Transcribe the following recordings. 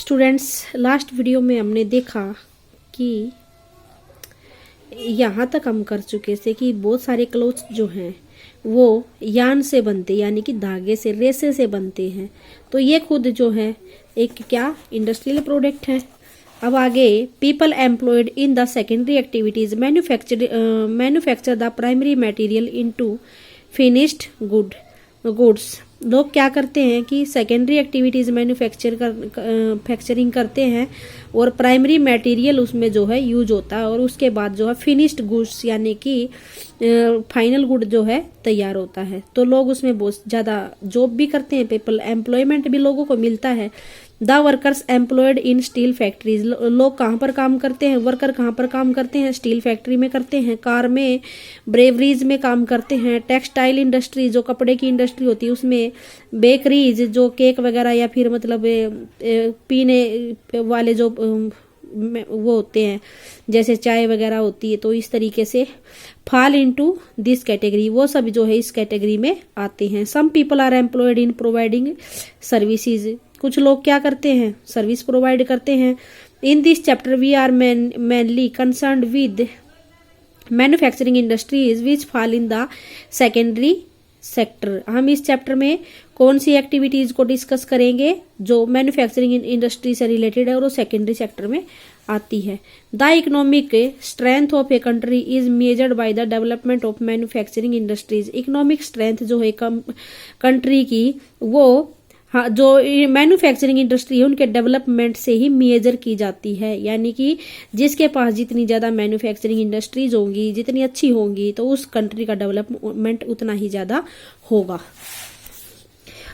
Students, last video में हमने देखा कि यहाँ तक हम कर चुके थे कि बहुत सारे क्लोथ्स जो हैं वो यान से बनते, यानी कि धागे से, रेसे से बनते हैं। तो ये खुद जो है एक क्या इंडस्ट्रियल प्रोडक्ट है। अब आगे, people employed in the secondary activities manufacture the primary material into finished goods. लोग क्या करते हैं कि सेकेंडरी एक्टिविटीज मैन्युफैक्चरिंग करते हैं और प्राइमरी मटेरियल उसमें जो है यूज होता है और उसके बाद जो है फिनिश्ड गुड्स यानी कि फाइनल गुड जो है तैयार होता है। तो लोग उसमें बहुत ज़्यादा जॉब भी करते हैं, पीपल एम्प्लॉयमेंट भी लोगों को मिलता है। The workers employed in steel factories, लोग कहाँ पर काम करते हैं, वर्कर कहाँ पर काम करते हैं, स्टील फैक्ट्री में करते हैं, कार में, ब्रेवरीज में काम करते हैं, टेक्सटाइल इंडस्ट्री जो कपड़े की इंडस्ट्री होती है उसमें, बेकरीज जो केक वगैरह या फिर मतलब पीने वाले जो वो होते हैं जैसे चाय वगैरह होती है। तो इस तरीके से फॉल इनटू दिस कैटेगरी, वो सब जो है इस कैटेगरी में आते हैं। Some people are employed in providing services, कुछ लोग क्या करते हैं, सर्विस प्रोवाइड करते हैं। In this chapter we are mainly concerned with manufacturing industries which fall in the secondary sector. हम इस चैप्टर में कौन सी एक्टिविटीज को डिस्कस करेंगे जो मैन्युफैक्चरिंग इंडस्ट्री से रिलेटेड है और वो सेकेंडरी सेक्टर में आती है। The economic strength of a country is measured by the development of manufacturing industries. Economic strength जो है कंट्री की वो जो मैन्युफैक्चरिंग इंडस्ट्री है उनके डेवलपमेंट से ही मेजर की जाती है। यानी कि जिसके पास जितनी ज़्यादा मैन्युफैक्चरिंग इंडस्ट्रीज होंगी, जितनी अच्छी होंगी, तो उस कंट्री का डेवलपमेंट उतना ही ज़्यादा होगा।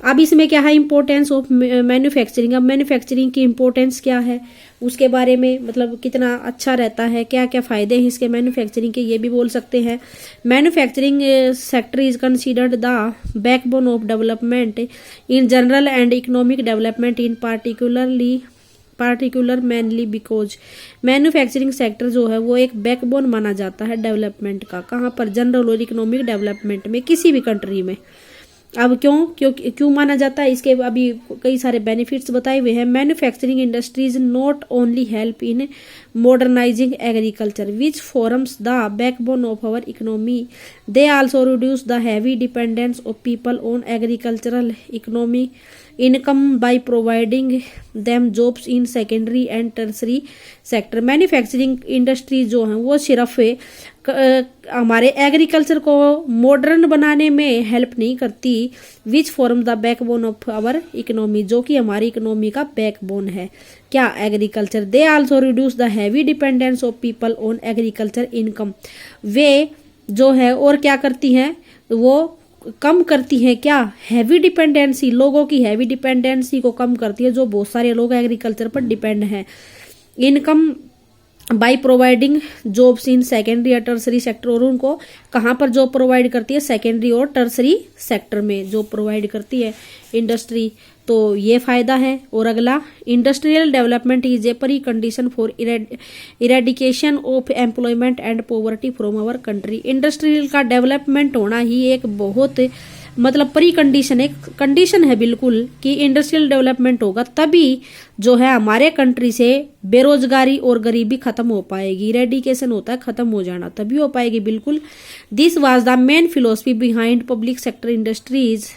अब इसमें क्या है इम्पोर्टेंस ऑफ मैन्युफैक्चरिंग। अब मैन्युफैक्चरिंग की इम्पोर्टेंस क्या है उसके बारे में, मतलब कितना अच्छा रहता है, क्या क्या फ़ायदे हैं इसके मैन्युफैक्चरिंग के, ये भी बोल सकते हैं। Manufacturing sector is considered the backbone of development in general and economic development in particular mainly because manufacturing sector जो है वो एक बैकबोन माना जाता है डेवलपमेंट का। कहाँ पर, जनरल और इकोनॉमिक डेवलपमेंट में, किसी भी कंट्री में। अब क्यों माना जाता है, इसके अभी कई सारे बेनिफिट्स बताए हुए हैं। Manufacturing industries not only help in modernising agriculture which forms the backbone of our economy, they also reduce the heavy dependence of people on agricultural economy income by providing them jobs in secondary and tertiary sector. Manufacturing industry जो है वो सिर्फ हमारे agriculture को modern बनाने में help नहीं करती, which form the backbone of our economy, जो कि हमारी इकोनॉमी का बैकबोन है। क्या, agriculture. They also reduce the heavy dependence of people on agriculture income, वे जो है और क्या करती हैं, वो कम करती है क्या, हैवी डिपेंडेंसी, लोगों की हैवी डिपेंडेंसी को कम करती है, जो बहुत सारे लोग एग्रीकल्चर पर डिपेंड हैं। Income by providing jobs in secondary और टर्सरी सेक्टर, और उनको कहाँ पर जॉब प्रोवाइड करती है, सेकेंडरी और टर्सरी सेक्टर में जॉब प्रोवाइड करती है इंडस्ट्री। तो ये फायदा है। और अगला, industrial development is a precondition for eradication of employment and poverty from our country. Industrial का डेवलपमेंट होना ही एक बहुत मतलब प्री कंडीशन, एक कंडीशन है बिल्कुल कि इंडस्ट्रियल डेवलपमेंट होगा तभी जो है हमारे कंट्री से बेरोजगारी और गरीबी खत्म हो पाएगी। इरेडिकेशन होता है खत्म हो जाना, तभी हो पाएगी बिल्कुल। This was the main philosophy behind public sector industries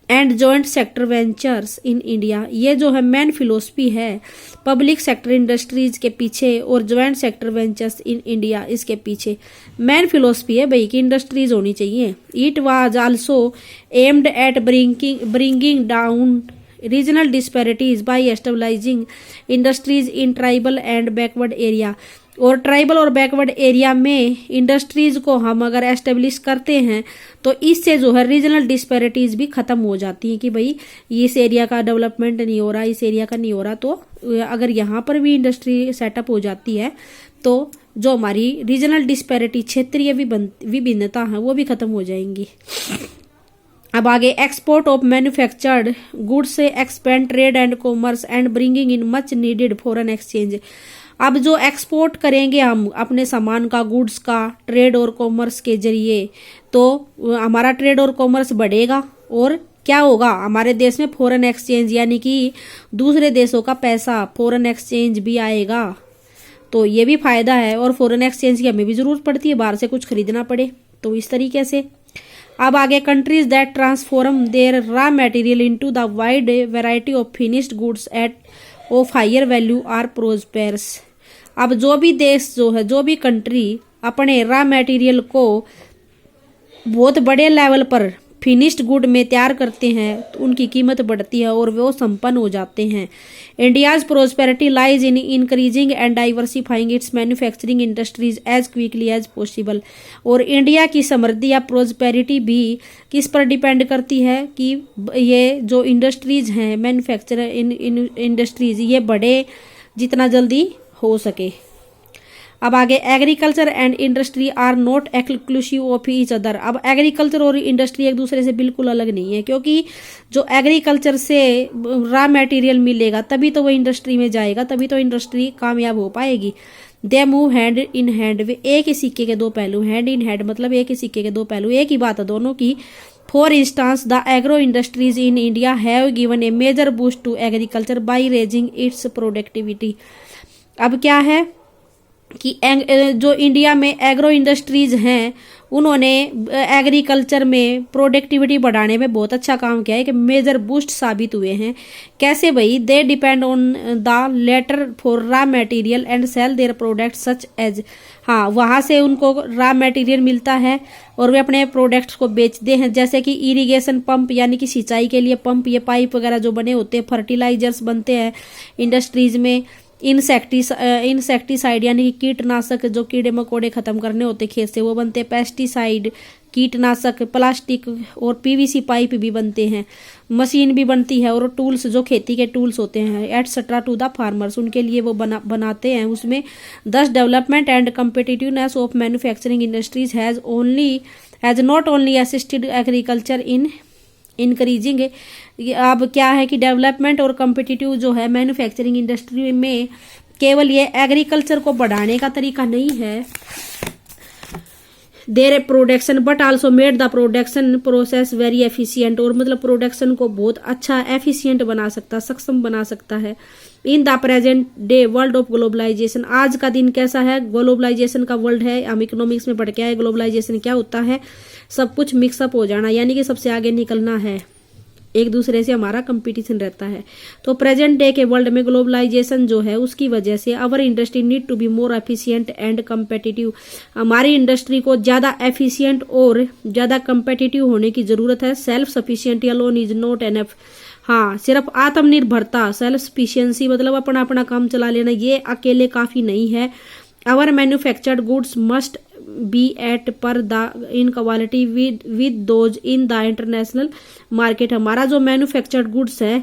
and joint sector ventures in India. ये जो है मेन फिलोसफी है पब्लिक सेक्टर इंडस्ट्रीज के पीछे और joint sector ventures in India, इसके पीछे मेन फिलोसफी है भाई कि इंडस्ट्रीज होनी चाहिए। It was also aimed at bringing down regional disparities by establishing industries in tribal and backward area. और ट्राइबल और बैकवर्ड एरिया में इंडस्ट्रीज को हम अगर एस्टेब्लिश करते हैं तो इससे जो है रीजनल डिस्पैरिटीज भी खत्म हो जाती हैं कि भाई इस एरिया का डेवलपमेंट नहीं हो रहा, इस एरिया का नहीं हो रहा। तो अगर यहाँ पर भी इंडस्ट्री सेटअप हो जाती है तो जो हमारी रीजनल डिस्पैरिटी, क्षेत्रीय विभिन्नता है, वो भी खत्म हो जाएंगी। अब आगे, एक्सपोर्ट ऑफ मैन्युफैक्चर्ड गुड्स से expand trade and commerce and bringing in much needed foreign exchange. अब जो एक्सपोर्ट करेंगे हम अपने सामान का, गुड्स का, ट्रेड और कॉमर्स के जरिए, तो हमारा ट्रेड और कॉमर्स बढ़ेगा और क्या होगा, हमारे देश में फॉरेन एक्सचेंज यानी कि दूसरे देशों का पैसा फॉरेन एक्सचेंज भी आएगा, तो ये भी फायदा है। और फॉरेन एक्सचेंज की हमें भी जरूरत पड़ती है, बाहर से कुछ खरीदना पड़े, तो इस तरीके से। अब आगे, countries that transform their raw material into the wide variety of finished goods at of higher value are prosperous. अब जो भी देश जो भी कंट्री अपने रॉ मटेरियल को बहुत बड़े लेवल पर फिनिश्ड गुड में तैयार करते हैं तो उनकी कीमत बढ़ती है और वो संपन्न हो जाते हैं। India's prosperity lies in increasing and diversifying its manufacturing industries as quickly as possible. और इंडिया की समृद्धि या प्रोस्पेरिटी भी किस पर डिपेंड करती है कि ये जो इंडस्ट्रीज हैं, मैन्युफैक्चर इंडस्ट्रीज, ये बढ़े जितना जल्दी हो सके। अब आगे, agriculture and industry are not exclusive of each other. अब एग्रीकल्चर और इंडस्ट्री एक दूसरे से बिल्कुल अलग नहीं है, क्योंकि जो एग्रीकल्चर से रॉ मटेरियल मिलेगा तभी तो वो इंडस्ट्री में जाएगा, तभी तो इंडस्ट्री कामयाब हो पाएगी। They move hand in hand, वे एक ही सिक्के के दो पहलू। हैंड इन हैंड मतलब एक ही सिक्के के दो पहलू, एक ही बात है दोनों की। For instance, the agro industries in India have given a major boost to agriculture by raising its productivity. अब क्या है कि जो इंडिया में एग्रो इंडस्ट्रीज हैं उन्होंने एग्रीकल्चर में प्रोडक्टिविटी बढ़ाने में बहुत अच्छा काम किया है, कि मेजर बूस्ट साबित हुए हैं। कैसे भाई? They depend on the latter for raw material and sell their product such as. हाँ, वहाँ से उनको रॉ मटेरियल मिलता है और वे अपने प्रोडक्ट्स को बेचते हैं, जैसे कि इरिगेशन पंप यानी कि सिंचाई के लिए पंप, ये पाइप वगैरह जो बने होते हैं, फर्टिलाइजर्स बनते हैं इंडस्ट्रीज में, इंसेक्टिसाइड यानी कि कीटनाशक जो कीड़े मकोड़े खत्म करने होते खेत से वो बनते हैं, पेस्टिसाइड कीटनाशक, प्लास्टिक और पीवीसी पाइप भी बनते हैं, मशीन भी बनती है, और टूल्स जो खेती के टूल्स होते हैं एटसेट्रा टू द फार्मर्स, उनके लिए वो बनाते हैं उसमें। दस development and competitiveness of manufacturing industries has not only assisted agriculture in increasing. अब क्या है कि डेवलपमेंट और कम्पिटिटिव जो है मैन्युफैक्चरिंग इंडस्ट्री में केवल ये एग्रीकल्चर को बढ़ाने का तरीका नहीं है, their production but also made the production process very efficient. और मतलब प्रोडक्शन को बहुत अच्छा एफिशिएंट बना सकता, सक्षम बना सकता है। In the present day world of globalisation, आज का दिन कैसा है? ग्लोबलाइजेशन का वर्ल्ड है। हम इकोनॉमिक्स में पढ़ के आए ग्लोबलाइजेशन क्या होता है, सब कुछ मिक्सअप हो जाना, यानी कि सबसे आगे निकलना है, एक दूसरे से हमारा कंपटीशन रहता है। तो प्रेजेंट डे के वर्ल्ड में ग्लोबलाइजेशन जो है उसकी वजह से our industry need to be more efficient and competitive. हमारी इंडस्ट्री को ज्यादा एफिशिएंट और ज्यादा कम्पिटिटिव होने की जरूरत है। Self sufficient alone is not enough. हाँ, सिर्फ आत्मनिर्भरता, सेल्फ सफिशिएंसी मतलब अपना अपना काम चला लेना, ये अकेले काफी नहीं है। Our manufactured goods must be at par the in quality with those in the international market. हमारा जो मैन्युफैक्चर्ड गुड्स है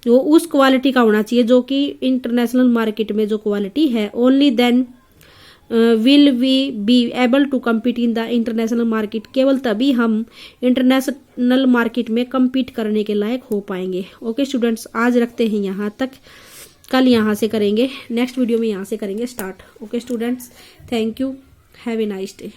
वो उस क्वालिटी का होना चाहिए जो कि इंटरनेशनल मार्केट में जो क्वालिटी है। Only then will we be able to compete in the international market. केवल तभी हम इंटरनेशनल मार्केट में कम्पीट करने के लायक हो पाएंगे। ओके स्टूडेंट्स, आज रखते हैं यहाँ तक, कल यहाँ से करेंगे, नेक्स्ट वीडियो में यहाँ से करेंगे start. Okay students, thank you, have a nice day.